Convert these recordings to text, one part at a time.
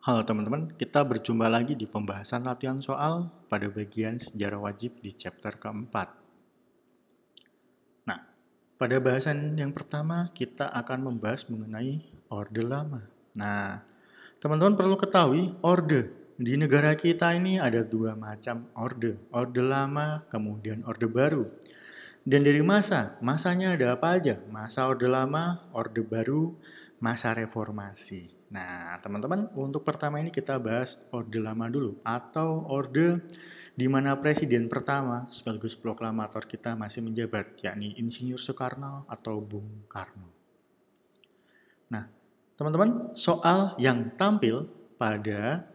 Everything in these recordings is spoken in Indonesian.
Halo teman-teman, kita berjumpa lagi di pembahasan latihan soal pada bagian sejarah wajib di chapter keempat. Nah, pada bahasan yang pertama kita akan membahas mengenai Orde Lama. Nah, teman-teman perlu ketahui orde. Di negara kita ini ada dua macam orde. Orde Lama, kemudian Orde Baru. Dan dari masanya ada apa aja? Masa Orde Lama, Orde Baru, masa reformasi. Nah, teman-teman, untuk pertama ini kita bahas Orde Lama dulu, atau Orde di mana presiden pertama sekaligus proklamator kita masih menjabat, yakni Insinyur Soekarno atau Bung Karno. Nah, teman-teman, soal yang tampil pada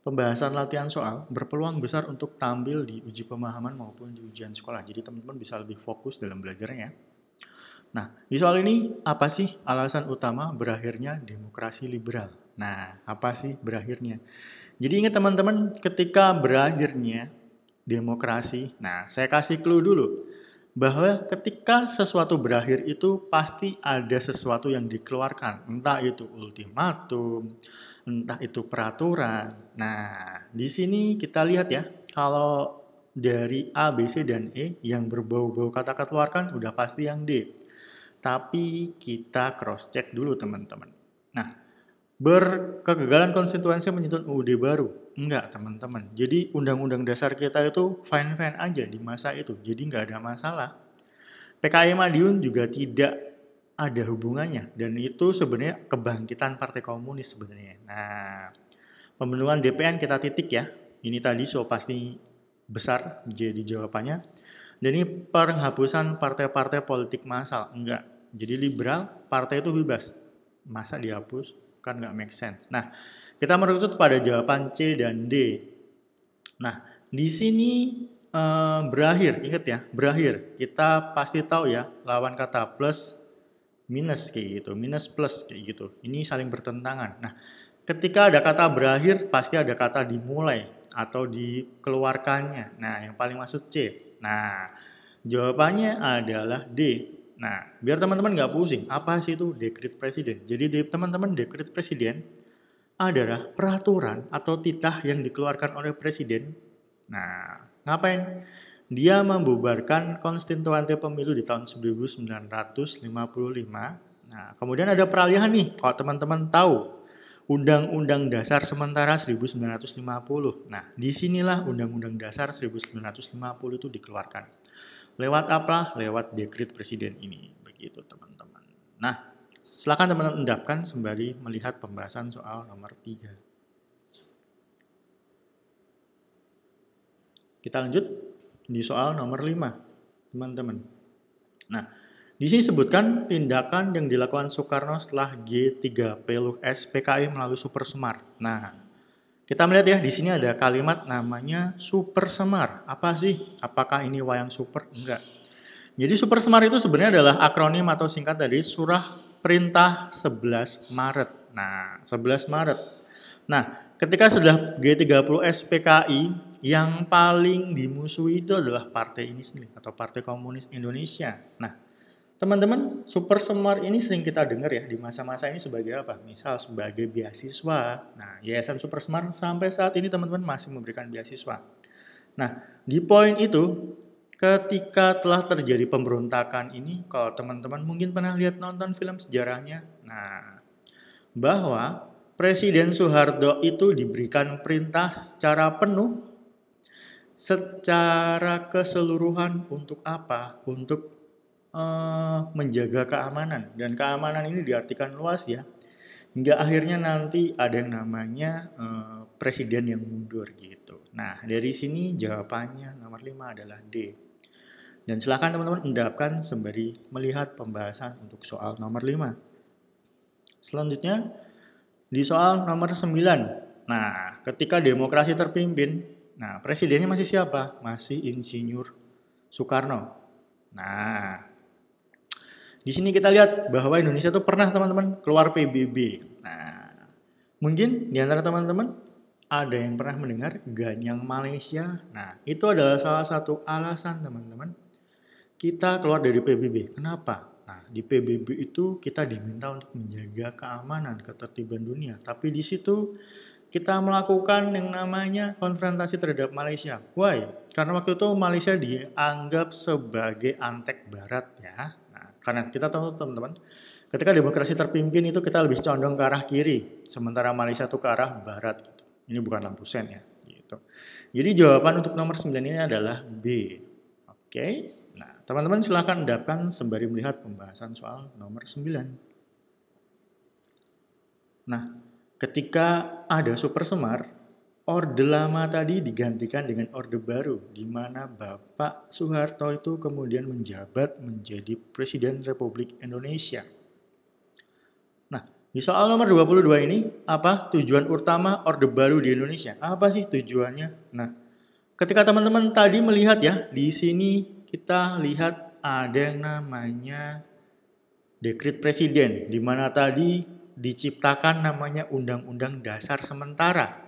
pembahasan latihan soal berpeluang besar untuk tampil di uji pemahaman maupun di ujian sekolah. Jadi teman-teman bisa lebih fokus dalam belajarnya. Nah, di soal ini apa sih alasan utama berakhirnya demokrasi liberal? Nah, apa sih berakhirnya? Jadi ingat teman-teman, ketika berakhirnya demokrasi, nah saya kasih clue dulu, bahwa ketika sesuatu berakhir itu pasti ada sesuatu yang dikeluarkan, entah itu ultimatum, entah itu peraturan. Nah, di sini kita lihat ya, kalau dari A, B, C, dan E yang berbau-bau kata keluarkan udah pasti yang D. Tapi kita cross check dulu teman-teman. Nah, kegagalan konstituensi menyusun UUD baru? Enggak, teman-teman. Jadi undang-undang dasar kita itu fine-fine aja di masa itu. Jadi nggak ada masalah. PKI Madiun juga tidak ada hubungannya. Dan itu sebenarnya kebangkitan Partai Komunis sebenarnya. Nah, pembentukan DPN kita titik ya. Ini tadi so pasti besar jadi jawabannya. Dan ini penghapusan partai-partai politik massal. Enggak. Jadi liberal, partai itu bebas. Masa dihapus? Kan nggak make sense. Nah, kita merujuk pada jawaban C dan D. Nah, di sini berakhir, ingat ya, berakhir. Kita pasti tahu ya, lawan kata plus, minus kayak gitu, minus plus kayak gitu. Ini saling bertentangan. Nah, ketika ada kata berakhir, pasti ada kata dimulai atau dikeluarkannya. Nah, yang paling masuk C. Nah, jawabannya adalah D. Nah, biar teman-teman nggak pusing, apa sih itu dekret presiden? Jadi teman-teman dekret presiden adalah peraturan atau titah yang dikeluarkan oleh presiden. Nah, ngapain? Dia membubarkan konstituante pemilu di tahun 1955. Nah, kemudian ada peralihan nih, kalau teman-teman tahu. Undang-Undang Dasar Sementara 1950. Nah, disinilah Undang-Undang Dasar 1950 itu dikeluarkan. Lewat apa? Lewat dekret presiden ini. Begitu teman-teman. Nah, silakan teman-teman endapkan sembari melihat pembahasan soal nomor 3. Kita lanjut di soal nomor 5, teman-teman. Nah, di sini sebutkan tindakan yang dilakukan Soekarno setelah G3 PKI melalui Super Semar. Nah, kita melihat ya, di sini ada kalimat namanya Super Semar. Apa sih? Apakah ini wayang super? Enggak. Jadi Super Semar itu sebenarnya adalah akronim atau singkat dari Surah Perintah 11 Maret. Nah, 11 Maret. Nah, ketika sudah G30 SPKI, yang paling dimusuhi itu adalah partai ini sendiri atau Partai Komunis Indonesia. Nah, teman-teman, Super Semar ini sering kita dengar ya di masa-masa ini sebagai apa? Misal sebagai beasiswa. Nah, Yayasan Super Semar sampai saat ini teman-teman masih memberikan beasiswa. Nah, di poin itu, ketika telah terjadi pemberontakan ini, kalau teman-teman mungkin pernah lihat nonton film sejarahnya, nah, bahwa Presiden Soeharto itu diberikan perintah secara penuh, secara keseluruhan untuk apa? Untuk menjaga keamanan. Dan keamanan ini diartikan luas ya. Hingga akhirnya nanti ada yang namanya presiden yang mundur gitu. Nah, dari sini jawabannya nomor 5 adalah D. Dan silakan teman-teman endapkan sembari melihat pembahasan untuk soal nomor 5. Selanjutnya, di soal nomor 9. Nah, ketika demokrasi terpimpin, nah presidennya masih siapa? Masih Insinyur Soekarno. Nah, di sini kita lihat bahwa Indonesia tuh pernah teman-teman keluar PBB. Nah, mungkin di antara teman-teman ada yang pernah mendengar Ganyang Malaysia. Nah, itu adalah salah satu alasan teman-teman kita keluar dari PBB. Kenapa? Nah, di PBB itu kita diminta untuk menjaga keamanan, ketertiban dunia. Tapi di situ kita melakukan yang namanya konfrontasi terhadap Malaysia. Why? Karena waktu itu Malaysia dianggap sebagai antek barat ya. Nah, karena kita tahu teman-teman, ketika demokrasi terpimpin itu kita lebih condong ke arah kiri, sementara Malaysia itu ke arah barat gitu. Ini bukan lampu sen ya, gitu. Jadi jawaban untuk nomor 9 ini adalah B. Oke. Nah, teman-teman silahkan endapkan sembari melihat pembahasan soal nomor 9. Nah, ketika ada Super Semar, Orde Lama tadi digantikan dengan Orde Baru, di mana Bapak Soeharto itu kemudian menjabat menjadi Presiden Republik Indonesia. Nah, di soal nomor 22 ini, apa tujuan utama Orde Baru di Indonesia? Apa sih tujuannya? Nah, ketika teman-teman tadi melihat ya, di sini kita lihat ada yang namanya Dekret Presiden, di mana tadi diciptakan namanya Undang-Undang Dasar Sementara.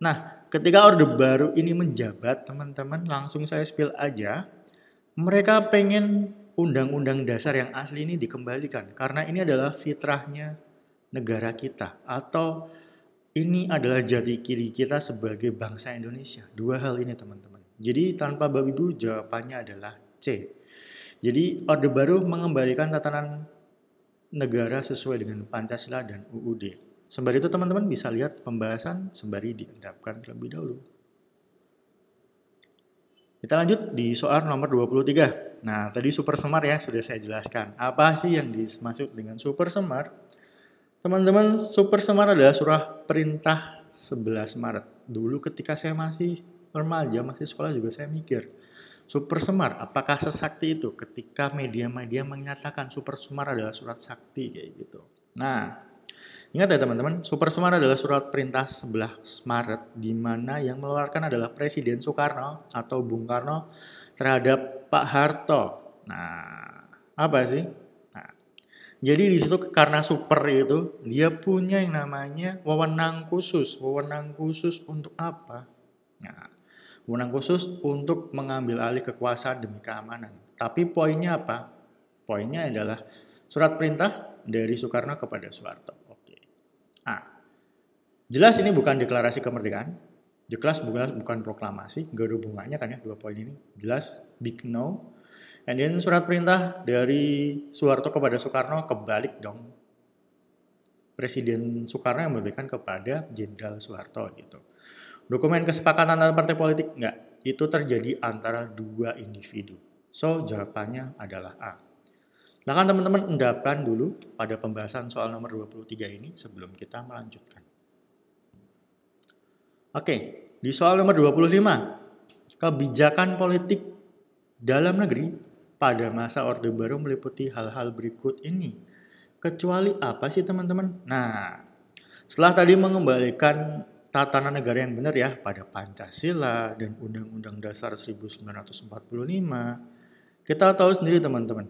Nah, ketika Orde Baru ini menjabat, teman-teman langsung saya spill aja, mereka pengen Undang-Undang Dasar yang asli ini dikembalikan, karena ini adalah fitrahnya negara kita, atau ini adalah jati diri kita sebagai bangsa Indonesia. Dua hal ini teman-teman. Jadi tanpa babi bu jawabannya adalah C. Jadi Orde Baru mengembalikan tatanan negara sesuai dengan Pancasila dan UUD. Sembari itu teman-teman bisa lihat pembahasan sembari diendapkan terlebih dahulu. Kita lanjut di soal nomor 23. Nah, tadi Super Semar ya sudah saya jelaskan. Apa sih yang dimaksud dengan Super Semar? Teman-teman, Super Semar adalah surah perintah 11 Maret. Dulu ketika saya masih remaja, masih sekolah juga saya mikir, Super Semar, apakah sesakti itu ketika media-media menyatakan Super Semar adalah surat sakti kayak gitu. Nah, ingat ya teman-teman, Super Semar adalah surat perintah 11 Maret di mana yang mengeluarkan adalah Presiden Soekarno atau Bung Karno terhadap Pak Harto. Nah, apa sih? Nah, jadi di situ karena super itu dia punya yang namanya wewenang khusus. Wewenang khusus untuk apa? Nah, wewenang khusus untuk mengambil alih kekuasaan demi keamanan. Tapi poinnya apa? Poinnya adalah surat perintah dari Soekarno kepada Soeharto. Oke. Ah, jelas ini bukan deklarasi kemerdekaan. Jelas bukan proklamasi. Gak ada hubungannya kan ya dua poin ini. Jelas big no. And then surat perintah dari Soeharto kepada Soekarno kebalik dong. Presiden Soekarno yang memberikan kepada Jenderal Soeharto gitu. Dokumen kesepakatan antara partai politik enggak. Itu terjadi antara dua individu. So, jawabannya adalah A. Silahkan teman-teman endapkan dulu pada pembahasan soal nomor 23 ini sebelum kita melanjutkan. Oke, di soal nomor 25. Kebijakan politik dalam negeri pada masa Orde Baru meliputi hal-hal berikut ini. Kecuali apa sih teman-teman? Nah, setelah tadi mengembalikan tatanan negara yang benar ya pada Pancasila dan Undang-Undang Dasar 1945, kita tahu sendiri teman-teman.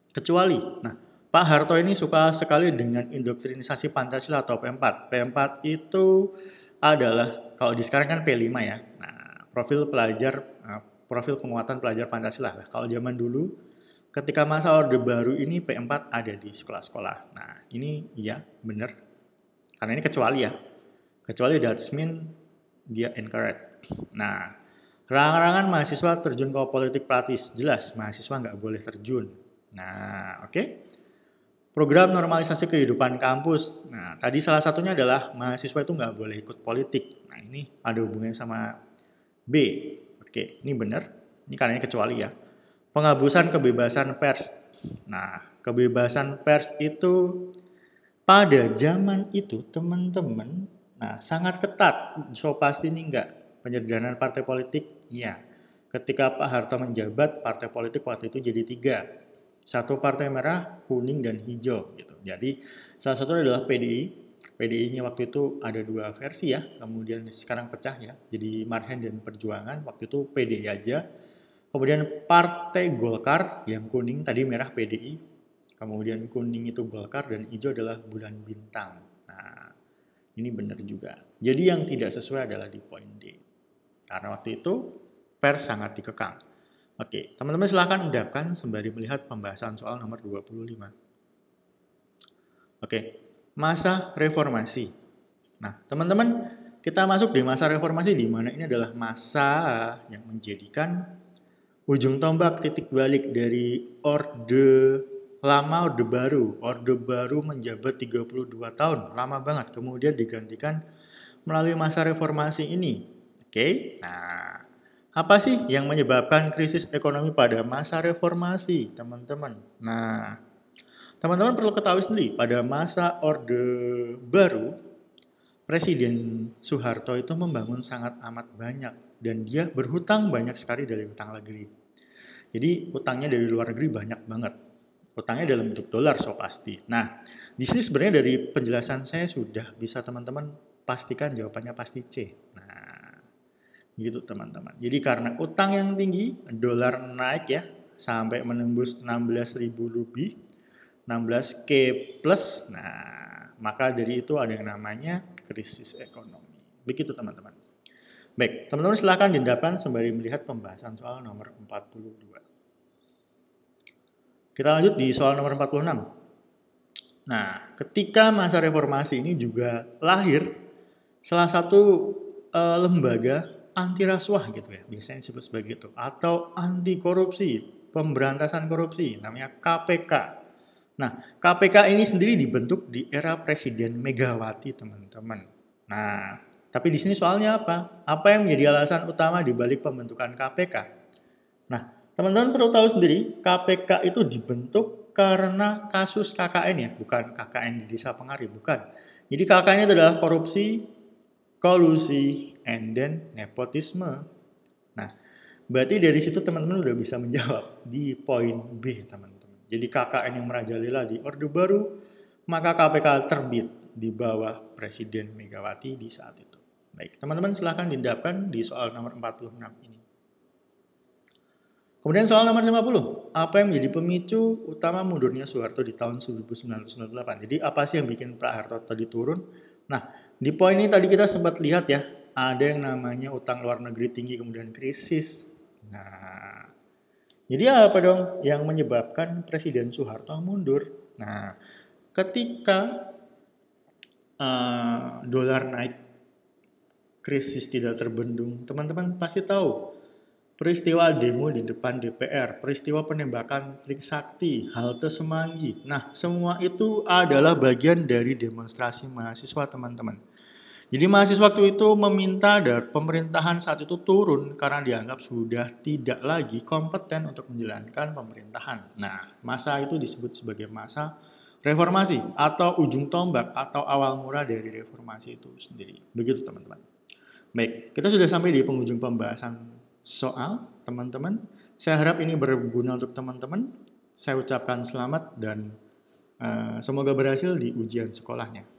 Kecuali, nah Pak Harto ini suka sekali dengan indoktrinisasi Pancasila atau P4. P4 itu adalah, kalau di sekarang kan P5 ya. Nah, profil penguatan pelajar Pancasila. Nah, kalau zaman dulu, ketika masa Orde Baru ini P4 ada di sekolah-sekolah. Nah, ini iya, benar. Karena ini kecuali ya. Kecuali that mean dia incorrect. Nah, larangan mahasiswa terjun ke politik praktis. Jelas, mahasiswa nggak boleh terjun. Nah, oke. Program normalisasi kehidupan kampus. Nah, tadi salah satunya adalah mahasiswa itu nggak boleh ikut politik. Nah, ini ada hubungannya sama B. Oke, ini benar. Ini karena ini kecuali ya. Penghapusan kebebasan pers. Nah, kebebasan pers itu pada zaman itu teman-teman, nah sangat ketat. So pasti ini enggak. Penyederhanaan partai politik, iya. Ketika Pak Harto menjabat, partai politik waktu itu jadi 3. Satu partai merah, kuning, dan hijau. Gitu. Jadi salah satu adalah PDI. PDI-nya waktu itu ada 2 versi ya, kemudian sekarang pecah ya. Jadi Marhen dan Perjuangan, waktu itu PDI aja. Kemudian Partai Golkar yang kuning, tadi merah PDI. Kemudian kuning itu Golkar dan hijau adalah bulan bintang. Nah, ini benar juga. Jadi yang tidak sesuai adalah di poin D. Karena waktu itu pers sangat dikekang. Oke, teman-teman silahkan endapkan sembari melihat pembahasan soal nomor 25. Oke, masa reformasi. Nah, teman-teman, kita masuk di masa reformasi di mana ini adalah masa yang menjadikan ujung tombak titik balik dari Orde Lama, Orde Baru. Orde Baru menjabat 32 tahun, lama banget. Kemudian digantikan melalui masa reformasi ini. Oke, nah apa sih yang menyebabkan krisis ekonomi pada masa reformasi, teman-teman? Nah, teman-teman perlu ketahui sendiri, pada masa Orde Baru, Presiden Soeharto itu membangun sangat amat banyak dan dia berhutang banyak sekali dari hutang negeri. Jadi utangnya dari luar negeri banyak banget. Utangnya dalam bentuk dolar so pasti. Nah, di sini sebenarnya dari penjelasan saya sudah bisa teman-teman pastikan jawabannya pasti C. Nah, gitu teman-teman. Jadi karena utang yang tinggi, dolar naik ya sampai menembus 16.000 lebih, 16K plus. Nah, maka dari itu ada yang namanya krisis ekonomi. Begitu teman-teman. Baik, teman-teman silahkan dendapkan sembari melihat pembahasan soal nomor 42. Kita lanjut di soal nomor 46. Nah, ketika masa reformasi ini juga lahir salah satu lembaga anti rasuah gitu ya, biasanya disebut sebagai itu, atau anti korupsi, pemberantasan korupsi, namanya KPK. Nah, KPK ini sendiri dibentuk di era Presiden Megawati, teman-teman. Nah, tapi di sini soalnya apa? Apa yang menjadi alasan utama di balik pembentukan KPK? Nah, teman-teman perlu tahu sendiri, KPK itu dibentuk karena kasus KKN ya, bukan KKN di Desa Pengarip, bukan. Jadi KKN itu adalah korupsi, kolusi, and then nepotisme. Nah, berarti dari situ teman-teman udah bisa menjawab di poin B, teman-teman. Jadi KKN yang merajalela di Orde Baru, maka KPK terbit di bawah Presiden Megawati di saat itu. Baik, teman-teman silahkan didapkan di soal nomor 46 ini. Kemudian soal nomor 50, apa yang menjadi pemicu utama mundurnya Soeharto di tahun 1998? Jadi apa sih yang bikin Pak Harto tadi turun? Nah, di poin ini tadi kita sempat lihat ya, ada yang namanya utang luar negeri tinggi kemudian krisis. Nah, jadi apa dong yang menyebabkan Presiden Soeharto mundur? Nah, ketika dolar naik, krisis tidak terbendung, teman-teman pasti tahu peristiwa demo di depan DPR, peristiwa penembakan Trisakti, halte Semanggi. Nah, semua itu adalah bagian dari demonstrasi mahasiswa, teman-teman. Jadi mahasiswa waktu itu meminta agar pemerintahan saat itu turun karena dianggap sudah tidak lagi kompeten untuk menjalankan pemerintahan. Nah, masa itu disebut sebagai masa reformasi atau ujung tombak atau awal mula dari reformasi itu sendiri. Begitu teman-teman. Baik, kita sudah sampai di penghujung pembahasan soal, teman-teman. Saya harap ini berguna untuk teman-teman. Saya ucapkan selamat dan semoga berhasil di ujian sekolahnya.